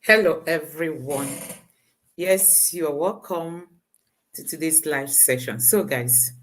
Hello, everyone. Yes, you're welcome to today's live session. So, guys,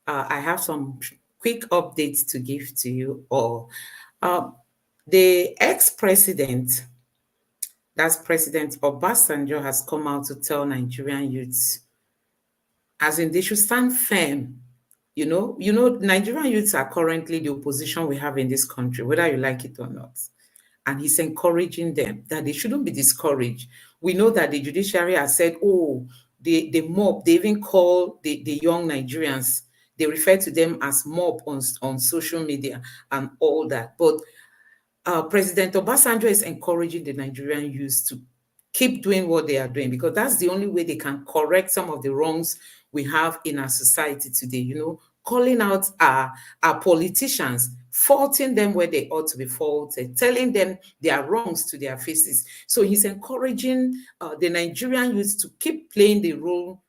I have some quick updates to give to you all. Uh, the ex-president, that's President Obasanjo, has come out to tell Nigerian youths, as in they should stand firm. Nigerian youths are currently the opposition we have in this country, whether you like it or not. And he's encouraging them that they shouldn't be discouraged. We know that the judiciary has said, oh, the mob, they even call the young Nigerians, they refer to them as mob on social media and all that. But President Obasanjo is encouraging the Nigerian youth to keep doing what they are doing because that's the only way they can correct some of the wrongs we have in our society today. Calling out our politicians, faulting them where they ought to be faulted, telling them their wrongs to their faces. So he's encouraging the Nigerian youth to keep playing the role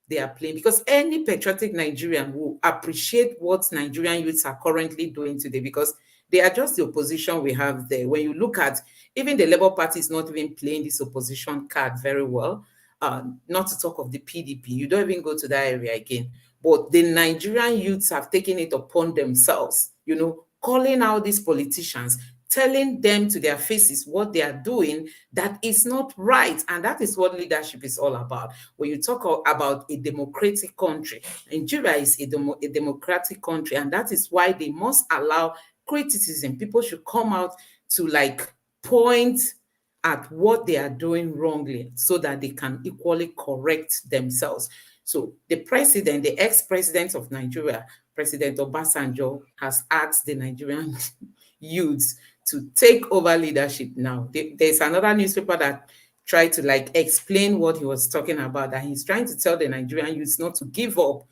they are playing because any patriotic Nigerian will appreciate what Nigerian youths are currently doing today because they are just the opposition we have there. When you look at even the Labour Party is not even playing this opposition card very well. Not to talk of the PDP. You don't even go to that area again. But the Nigerian youths have taken it upon themselves, calling out these politicians, telling them to their faces what they are doing that is not right. And that is what leadership is all about. When you talk about a democratic country, Nigeria is a democratic country, and that is why they must allow criticism. People should come out to point at what they are doing wrongly so that they can equally correct themselves. So the ex-president of Nigeria, President Obasanjo, has asked the Nigerian youths to take over leadership now. There's another newspaper that tried to explain what he was talking about, that he's trying to tell the Nigerian youths not to give up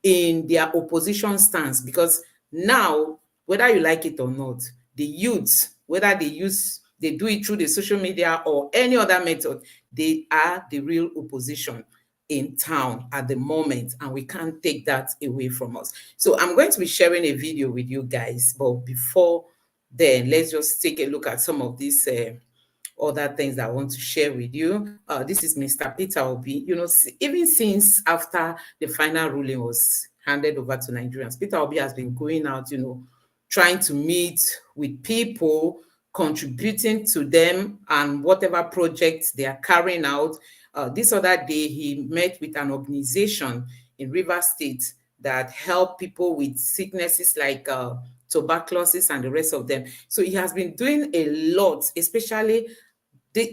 in their opposition stance because now, whether you like it or not, the youths, whether they do it through the social media or any other method, they are the real opposition in town at the moment, and we can't take that away from us. So I'm going to be sharing a video with you guys, but before then, let's just take a look at some of these other things that I want to share with you. This is Mr. Peter Obi. Even since after the final ruling was handed over to Nigerians, Peter Obi has been going out, trying to meet with people, contributing to them and whatever projects they are carrying out. This other day, he met with an organization in Rivers State that help people with sicknesses like tuberculosis and the rest of them. So he has been doing a lot, especially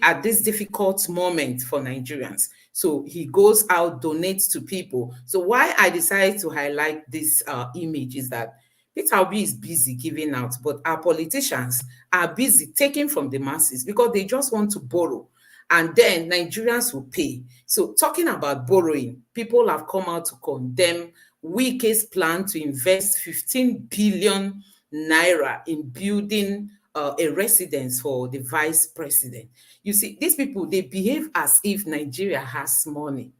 at this difficult moment for Nigerians. So he goes out, donates to people. So why I decided to highlight this image is that Peter Obi is busy giving out, but our politicians are busy taking from the masses because they just want to borrow. And then Nigerians will pay. So talking about borrowing, people have come out to condemn Wike's plan to invest 15 billion naira in building a residence for the vice president. You see, these people, they behave as if Nigeria has money.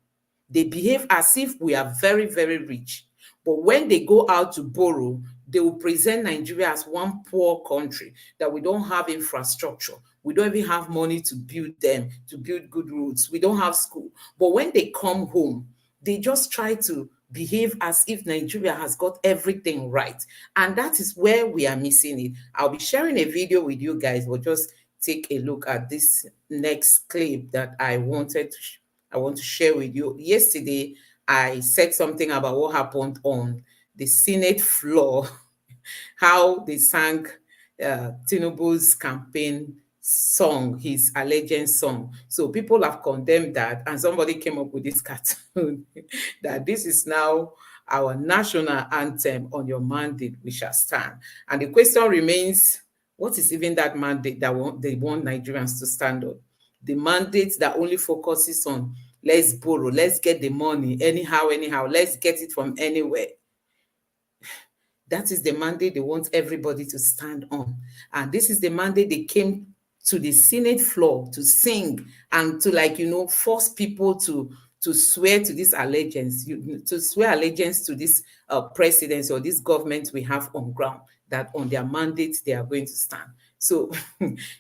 They behave as if we are very, very rich. But when they go out to borrow, they will present Nigeria as one poor country, that we don't have infrastructure. We don't even have money to build them, to build good roads. We don't have school. But when they come home, they just try to behave as if Nigeria has got everything right. And that is where we are missing it. I'll be sharing a video with you guys, but just take a look at this next clip that I want to share with you. Yesterday, I said something about what happened on the Senate floor, how they sang Tinubu's campaign song, his allegiance song. So people have condemned that, and somebody came up with this cartoon that this is now our national anthem. On your mandate we shall stand. And the question remains, what is even that mandate that they want Nigerians to stand on? The mandate that only focuses on let's borrow, let's get the money anyhow, let's get it from anywhere. That is the mandate they want everybody to stand on. And this is the mandate they came to the Senate floor to sing and to force people to swear to this allegiance, to swear allegiance to this presidency or this government we have on ground, that on their mandate they are going to stand. So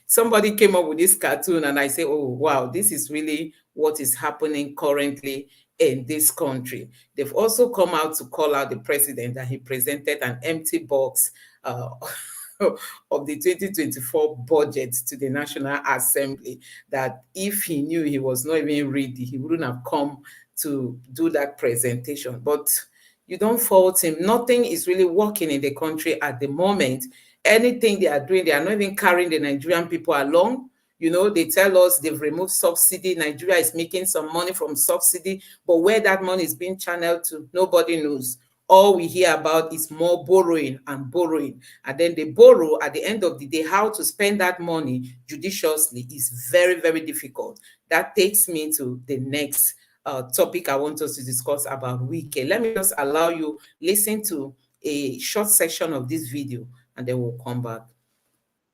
somebody came up with this cartoon and I say, oh, wow, this is really what is happening currently in this country. They've also come out to call out the president that he presented an empty box of the 2024 budget to the National Assembly, that if he knew he was not even ready, he wouldn't have come to do that presentation. But you don't fault him. Nothing is really working in the country at the moment. Anything they are doing, they are not even carrying the Nigerian people along. You know, they tell us they've removed subsidy. Nigeria is making some money from subsidy, but where that money is being channeled to, nobody knows. All we hear about is more borrowing and borrowing. And then they borrow. At the end of the day, how to spend that money judiciously is very, very difficult. That takes me to the next topic I want us to discuss about Wike. Let me just allow you listen to a short section of this video, and then we'll come back.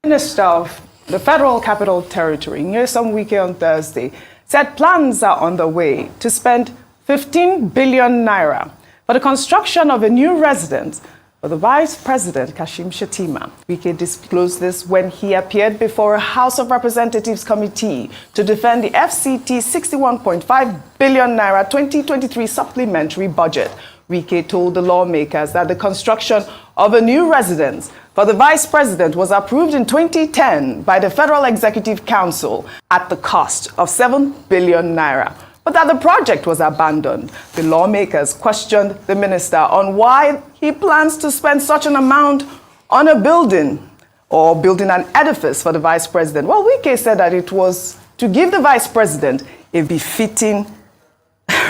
Minister of the Federal Capital Territory, Nyesom Wike, on Thursday, said plans are on the way to spend 15 billion naira for the construction of a new residence for the Vice President, Kashim Shettima. Wike disclosed this when he appeared before a House of Representatives committee to defend the FCT 61.5 billion naira 2023 supplementary budget. Wike told the lawmakers that the construction of a new residence for the Vice President was approved in 2010 by the Federal Executive Council at the cost of 7 billion naira. But that the project was abandoned. The lawmakers questioned the minister on why he plans to spend such an amount on a building or building an edifice for the Vice President. Well, Wike said that it was to give the Vice President a befitting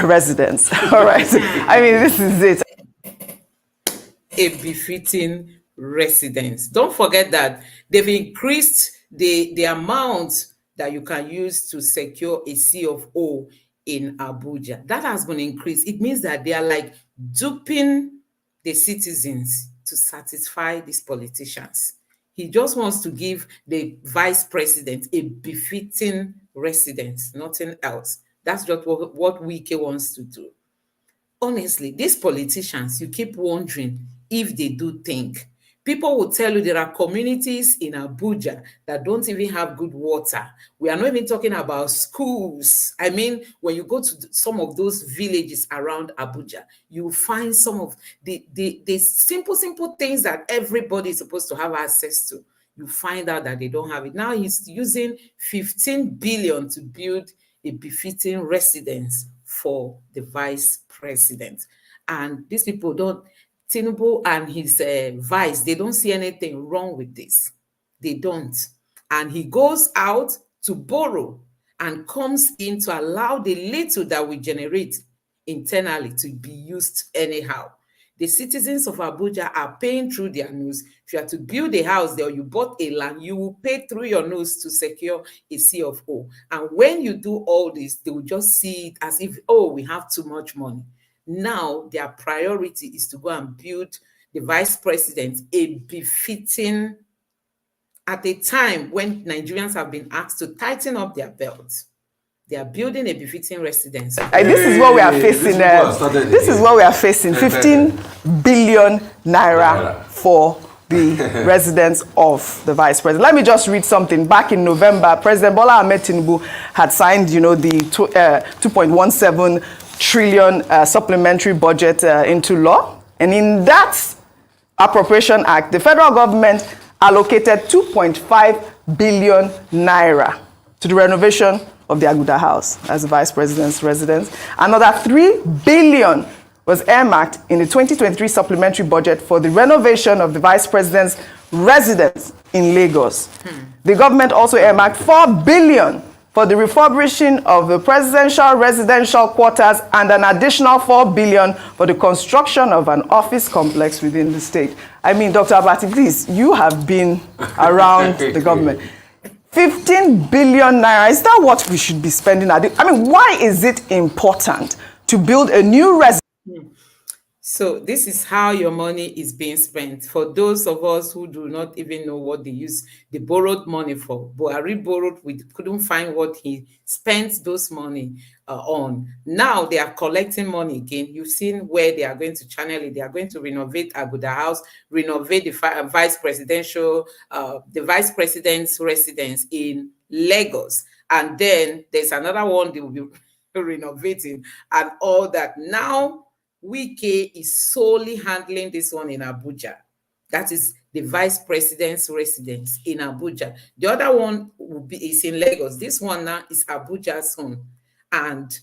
residence. All right. I mean, this is it. A befitting residence. Don't forget that they've increased the amount that you can use to secure a C of O in Abuja. That has been increased. It means that they are like duping the citizens to satisfy these politicians. He just wants to give the Vice President a befitting residence, nothing else. That's just what Wike wants to do. Honestly, these politicians, you keep wondering if they do think. People will tell you there are communities in Abuja that don't even have good water. We are not even talking about schools. I mean, when you go to some of those villages around Abuja, you find some of the simple things that everybody is supposed to have access to. You find out that they don't have it. Now he's using 15 billion to build a befitting residence for the Vice President. And these people don't, Tinubu and his vice, they don't see anything wrong with this. They don't. And he goes out to borrow and comes in to allow the little that we generate internally to be used anyhow. The citizens of Abuja are paying through their nose. If you are to build a house there or you bought a land, you will pay through your nose to secure a C of O. And when you do all this, they will just see it as if, oh, we have too much money. Now, their priority is to go and build the Vice President a befitting, at a time when Nigerians have been asked to tighten up their belts. They are building a befitting residence. This is what we are facing. This is what we are facing. 15 billion naira for the residence of the Vice President. Let me just read something. Back in November, President Bola Ahmed Tinubu had signed, the 2.17 trillion supplementary budget into law. And in that Appropriation Act, the federal government allocated 2.5 billion naira to the renovation of the Aguda House as the Vice President's residence. Another 3 billion was earmarked in the 2023 supplementary budget for the renovation of the Vice President's residence in Lagos. The government also earmarked 4 billion for the refurbishing of the presidential residential quarters and an additional 4 billion for the construction of an office complex within the state. I mean, Dr. Abati, please, you have been around the government. 15 billion naira, is that what we should be spending? I mean, why is it important to build a new residence? So this is how your money is being spent. For those of us who do not even know what they use the borrowed money for, Buhari borrowed, we couldn't find what he spent those money on. Now they are collecting money again. You've seen where they are going to channel it. They are going to renovate Aguda House, renovate the the vice president's residence in Lagos. And then there's another one they will be renovating and all that. Now Wike is solely handling this one in Abuja. That is the vice president's residence in Abuja. The other one is in Lagos. This one now is Abuja's home. And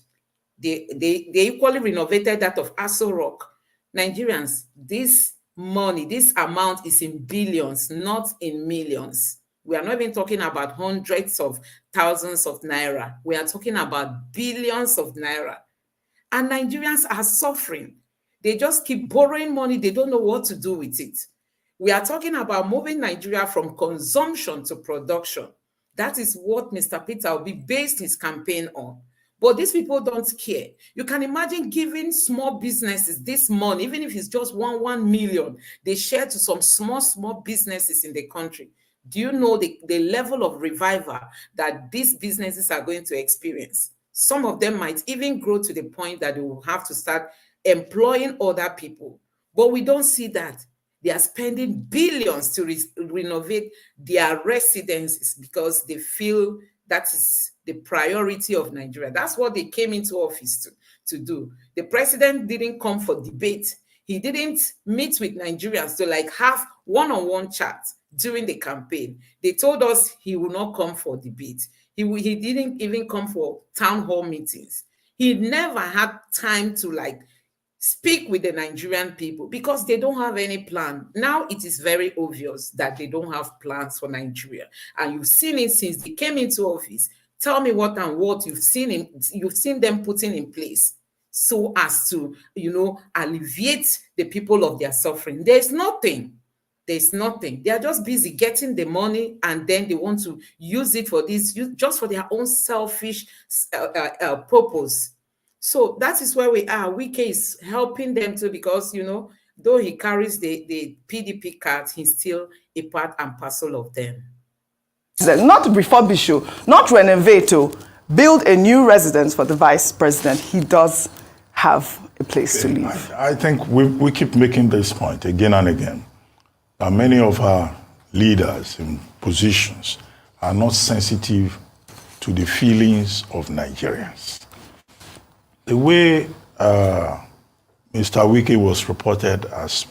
they equally renovated that of Aso Rock. Nigerians, this money, this amount is in billions, not in millions. We are not even talking about hundreds of thousands of naira. We are talking about billions of naira. And Nigerians are suffering. They just keep borrowing money. They don't know what to do with it. We are talking about moving Nigeria from consumption to production. That is what Mr. Peter Obi based his campaign on. But these people don't care. You can imagine giving small businesses this money, even if it's just 1 million, they share to some small businesses in the country. Do you know the level of revival that these businesses are going to experience? Some of them might even grow to the point that they will have to start employing other people. But we don't see that. They are spending billions to renovate their residences because they feel that is the priority of Nigeria. That's what they came into office to do. The president didn't come for debate. He didn't meet with Nigerians to like have one-on-one chats during the campaign. They told us he will not come for debate. He didn't even come for town hall meetings. He never had time to like speak with the Nigerian people because they don't have any plan. Now it is very obvious that they don't have plans for Nigeria. And you've seen it since they came into office. Tell me what you've seen them putting in place so as to, alleviate the people of their suffering. There's nothing. They are just busy getting the money and then they want to use it for just for their own selfish purpose. So that is where we are. Wike is helping them too because, though he carries the PDP card, he's still a part and parcel of them. Not refurbish, not renovate, build a new residence for the vice president. He does have a place to live. I think we keep making this point again and again. That many of our leaders in positions are not sensitive to the feelings of Nigerians. The way Mr. Wike was reported as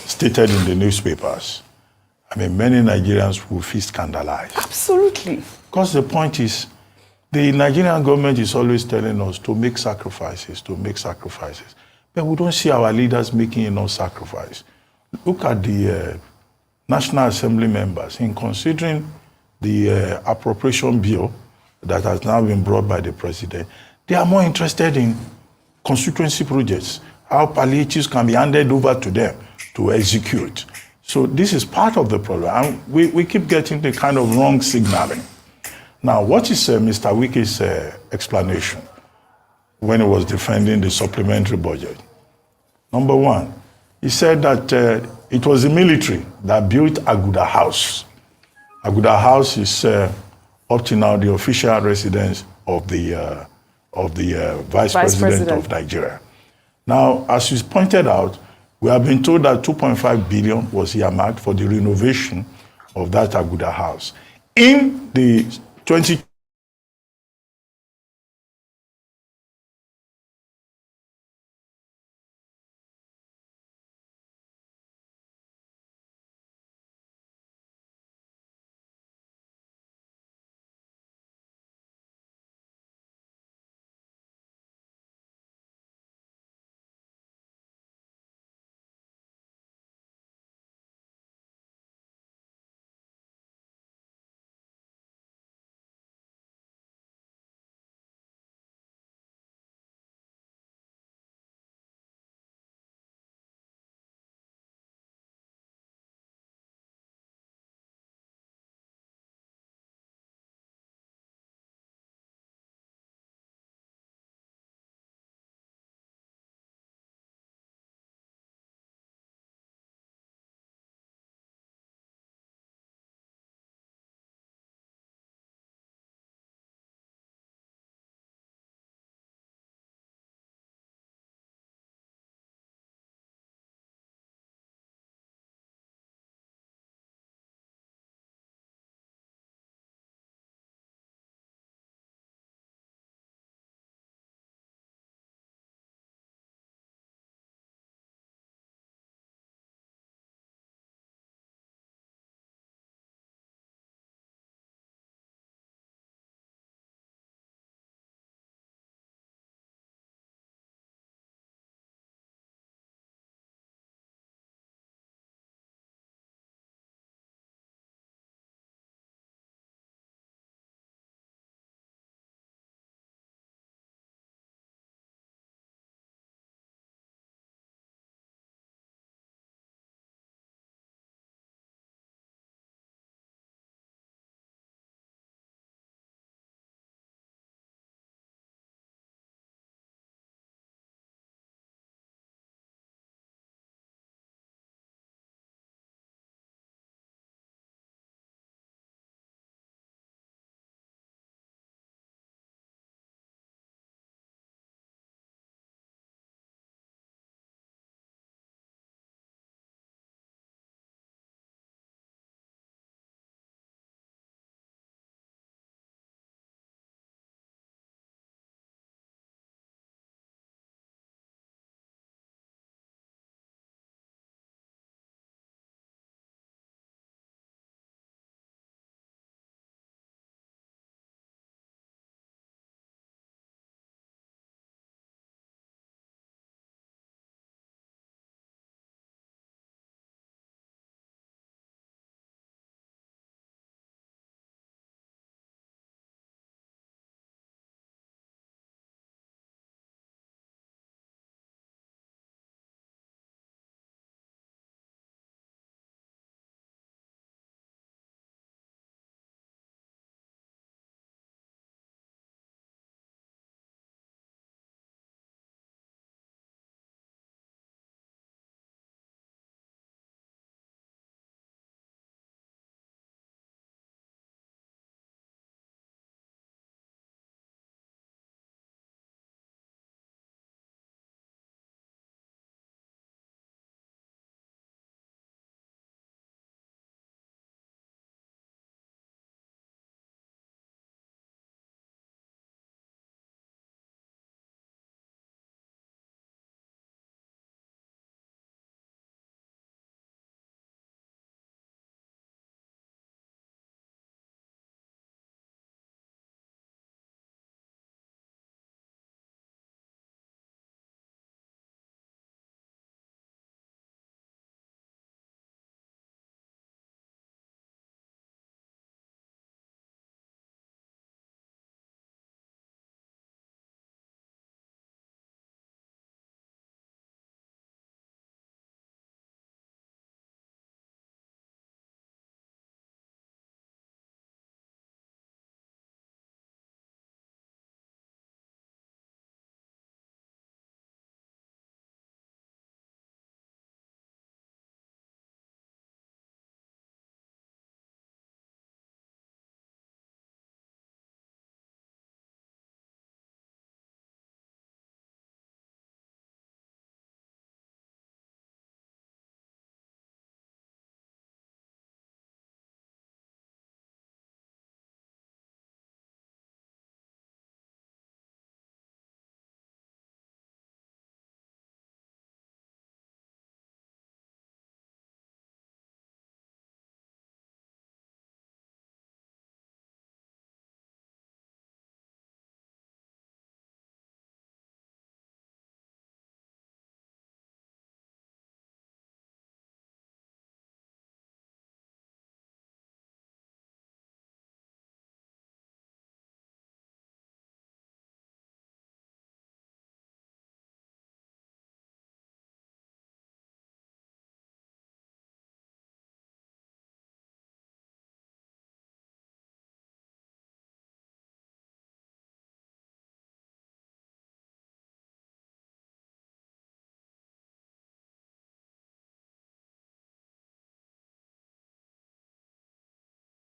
stated in the newspapers, I mean, many Nigerians will feel scandalized. Absolutely. Because the point is, the Nigerian government is always telling us to make sacrifices. But we don't see our leaders making enough sacrifice. Look at the National Assembly members in considering the appropriation bill that has now been brought by the president. They are more interested in constituency projects, how palliatives can be handed over to them to execute. So this is part of the problem. And we keep getting the kind of wrong signaling. Now, what is Mr. Wike's explanation when he was defending the supplementary budget? Number one, he said that it was the military that built Aguda House. Aguda House is up to now the official residence of the vice president of Nigeria. Now, as you pointed out, we have been told that 2.5 billion was earmarked for the renovation of that Aguda House. In the 20